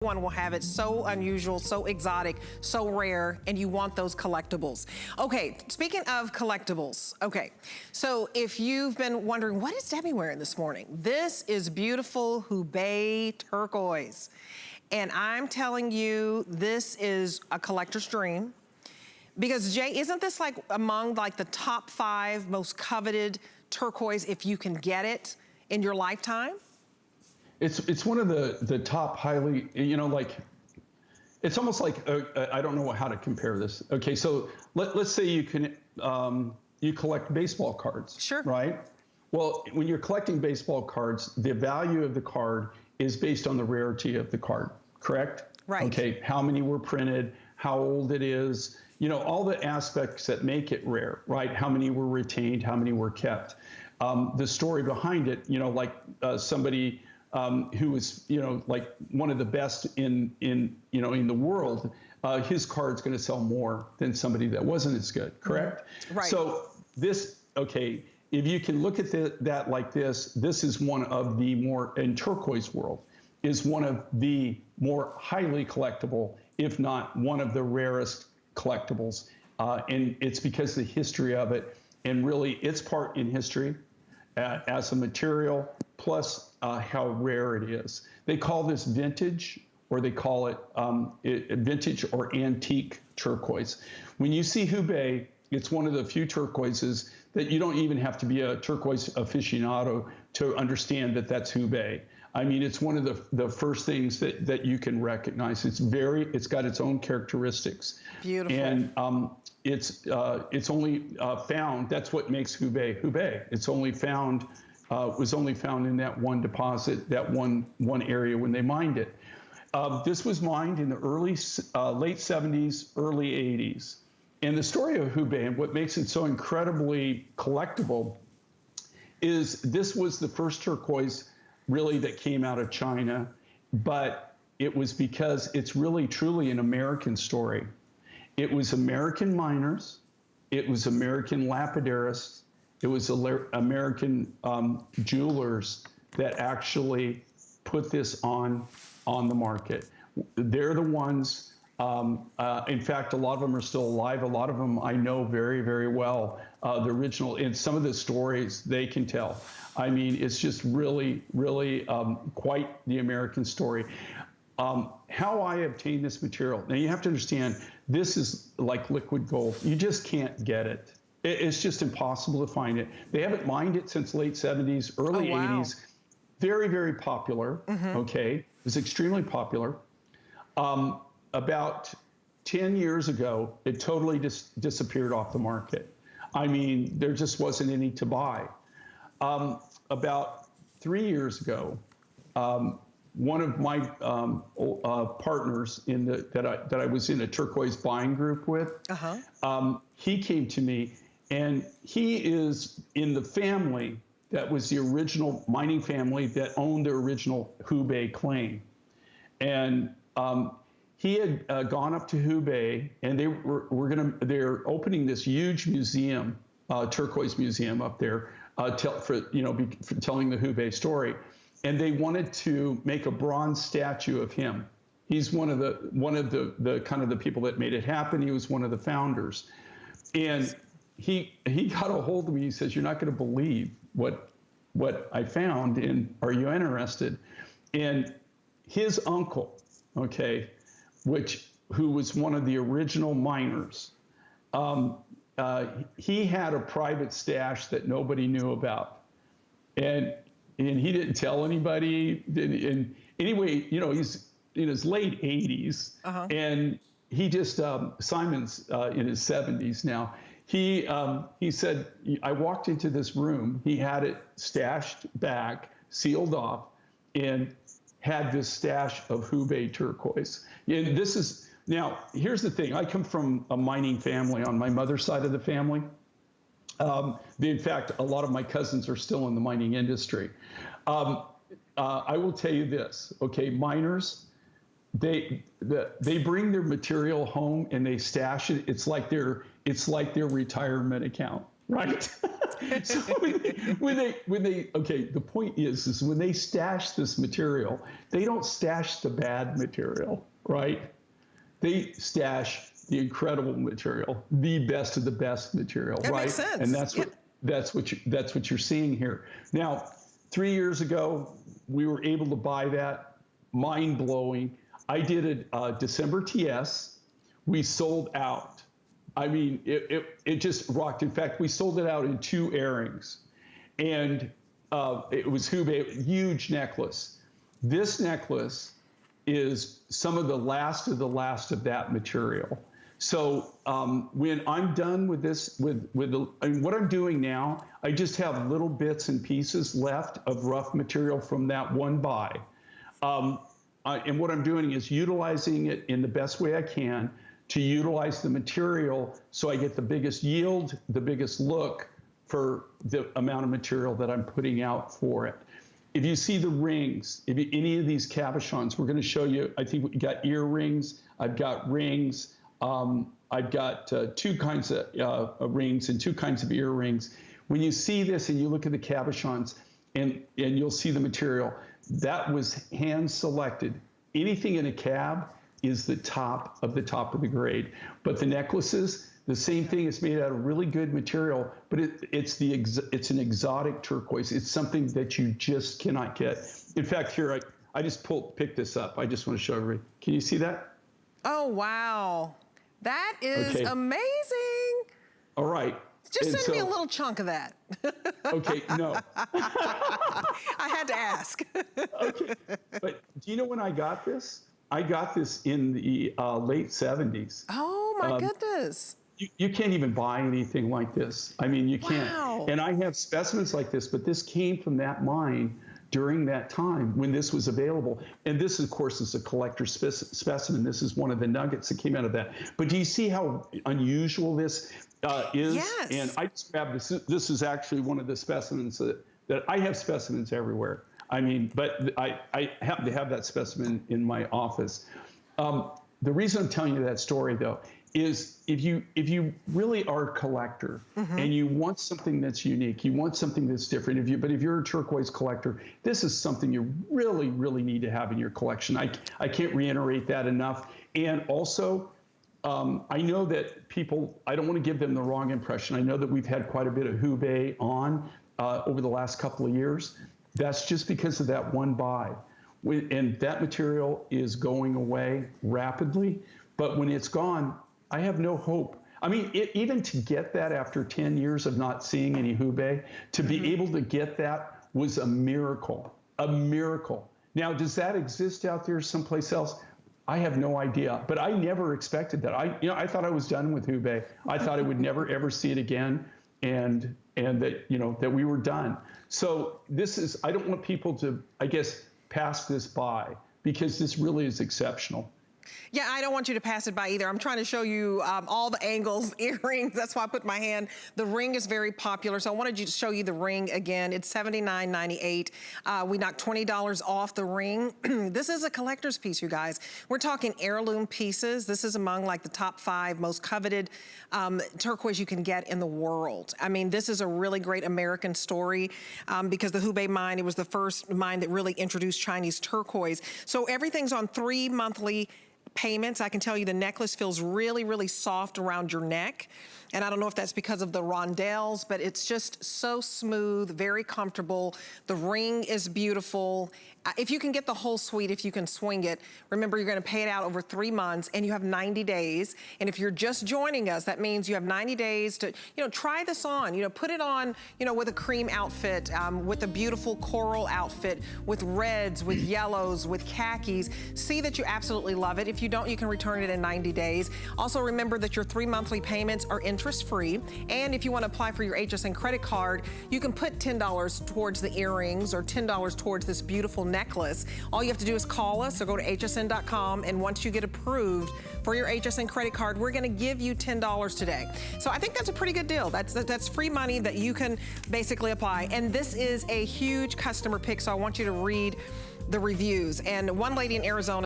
One will have it so unusual, so exotic, so rare, and you want those collectibles. Okay, speaking of collectibles, okay, so if you've been wondering, what is Debbie wearing this morning? This is beautiful Hubei Turquoise. And I'm telling you, this is a collector's dream. Because Jay, isn't this like among like the top 5 most coveted turquoise if you can get it in your lifetime? It's one of the top highly, you know, like, it's almost like, I don't know how to compare this. Okay, so let's say you can, you collect baseball cards. Sure. Right? Well, when you're collecting baseball cards, the value of the card is based on the rarity of the card, correct? Right. Okay, how many were printed, how old it is, you know, all the aspects that make it rare, right? How many were retained, how many were kept. The story behind it, you know, like somebody who was, you know, like one of the best in the world, his card's going to sell more than somebody that wasn't as good, correct? Right. So this, okay, if you can look at that like this is one of the more, in turquoise world, is one of the more highly collectible, if not one of the rarest collectibles. And it's because of the history of it, and really its part in history as a material, plus how rare it is. They call this vintage, or they call it vintage or antique turquoise. When you see Hubei, it's one of the few turquoises that you don't even have to be a turquoise aficionado to understand that that's Hubei. I mean, it's one of the first things that you can recognize. It's got its own characteristics. Beautiful. And it's only found, that's what makes Hubei Hubei. It's only found, was only found in that one deposit, that one area when they mined it. This was mined in the late 70s, early 80s. And the story of Hubei, and what makes it so incredibly collectible, is this was the first turquoise really that came out of China, but it was because it's really truly an American story. It was American miners, it was American lapidarists, it was American jewelers that actually put this on the market. They're the ones, in fact, a lot of them are still alive. A lot of them I know very, very well. The original, and some of the stories they can tell. I mean, it's just really, really quite the American story. How I obtained this material. Now you have to understand, this is like liquid gold. You just can't get it. It's just impossible to find it. They haven't mined it since late 70s, early 80s. Very, very popular, okay? It was extremely popular. About 10 years ago, it totally disappeared off the market. I mean, there just wasn't any to buy. About 3 years ago, one of my partners that I was in a turquoise buying group with, he came to me, and he is in the family that was the original mining family that owned the original Hubei claim. And he had gone up to Hubei, and they're opening this huge museum, turquoise museum up there, for telling the Hubei story. And they wanted to make a bronze statue of him. He's one of the kind of the people that made it happen. He was one of the founders. And he got a hold of me. He says, "You're not going to believe what I found, and are you interested?" And his uncle, okay, who was one of the original miners, he had a private stash that nobody knew about, and he didn't tell anybody. And anyway, you know, he's in his late 80s, and he just Simon's in his 70s now. He said, "I walked into this room. He had it stashed back, sealed off, and had this stash of Hubei turquoise." And this is, now, here's the thing. I come from a mining family on my mother's side of the family. In fact, a lot of my cousins are still in the mining industry. I will tell you this, okay, miners, they bring their material home and they stash it. It's like their retirement account, right? So okay, the point is when they stash this material, they don't stash the bad material, right? They stash the incredible material, the best of the best material, that right? makes sense. And that's what you're seeing here. Now, 3 years ago, we were able to buy that. Mind blowing. I did a December TS. We sold out. I mean, it just rocked. In fact, we sold it out in 2 airings, and it was Hubei, huge necklace. This necklace is some of the last of that material. So when I'm done with this, what I'm doing now, I just have little bits and pieces left of rough material from that one buy. And what I'm doing is utilizing it in the best way I can to utilize the material so I get the biggest yield, the biggest look for the amount of material that I'm putting out for it. If you see the rings, any of these cabochons, we're going to show you, I think we got earrings, I've got rings, I've got 2 kinds of rings and 2 kinds of earrings. When you see this and you look at the cabochons and you'll see the material, that was hand selected. Anything in a cab is the top of the grade. But the necklaces, the same thing. It's made out of really good material, but it's an exotic turquoise. It's something that you just cannot get. In fact, here I just picked this up. I just want to show everybody. Can you see that? Oh wow, that is amazing. All right. Just send me a little chunk of that. Okay, no. I had to ask. Okay, but do you know when I got this? I got this in the late 70s. Oh my goodness. You can't even buy anything like this. I mean, you can't. Wow. And I have specimens like this, but this came from that mine during that time when this was available. And this, of course, is a collector's specimen. This is one of the nuggets that came out of that. But do you see how unusual this is? Yes. And I just grabbed this. This is actually one of the specimens that I have specimens everywhere. I mean, but I happen to have that specimen in my office. The reason I'm telling you that story, though, is if you really are a collector and you want something that's unique, you want something that's different. But if you're a turquoise collector, this is something you really, really need to have in your collection. I can't reiterate that enough. And also, I know that people, I don't want to give them the wrong impression. I know that we've had quite a bit of Hubei on over the last couple of years. That's just because of that one buy. And that material is going away rapidly. But when it's gone, I have no hope. I mean, even to get that after 10 years of not seeing any Hubei, to be able to get that was a miracle, a miracle. Now, does that exist out there someplace else? I have no idea, but I never expected that. I thought I was done with Hubei. I thought I would never ever see it again, and that that we were done. So this is, I don't want people to, I guess, pass this by, because this really is exceptional. Yeah, I don't want you to pass it by either. I'm trying to show you all the angles, earrings. That's why I put my hand. The ring is very popular, so I wanted to show you the ring again. It's $79.98. We knocked $20 off the ring. This is a collector's piece, you guys. We're talking heirloom pieces. This is among like the top 5 most coveted turquoise you can get in the world. I mean, this is a really great American story because the Hubei mine, it was the first mine that really introduced Chinese turquoise. So everything's on 3 monthly payments. I can tell you the necklace feels really, really soft around your neck. And I don't know if that's because of the rondelles, but it's just so smooth, very comfortable. The ring is beautiful. If you can get the whole suite, if you can swing it, remember you're gonna pay it out over 3 months and you have 90 days. And if you're just joining us, that means you have 90 days to, try this on, put it on, with a cream outfit, with a beautiful coral outfit, with reds, with yellows, with khakis. See that you absolutely love it. If you don't, you can return it in 90 days. Also remember that your 3 monthly payments are interest-free. And if you want to apply for your HSN credit card, you can put $10 towards the earrings or $10 towards this beautiful necklace. All you have to do is call us or go to hsn.com, and once you get approved for your HSN credit card, we're going to give you $10 today. So I think that's a pretty good deal. That's free money that you can basically apply. And this is a huge customer pick, so I want you to read the reviews. And one lady in Arizona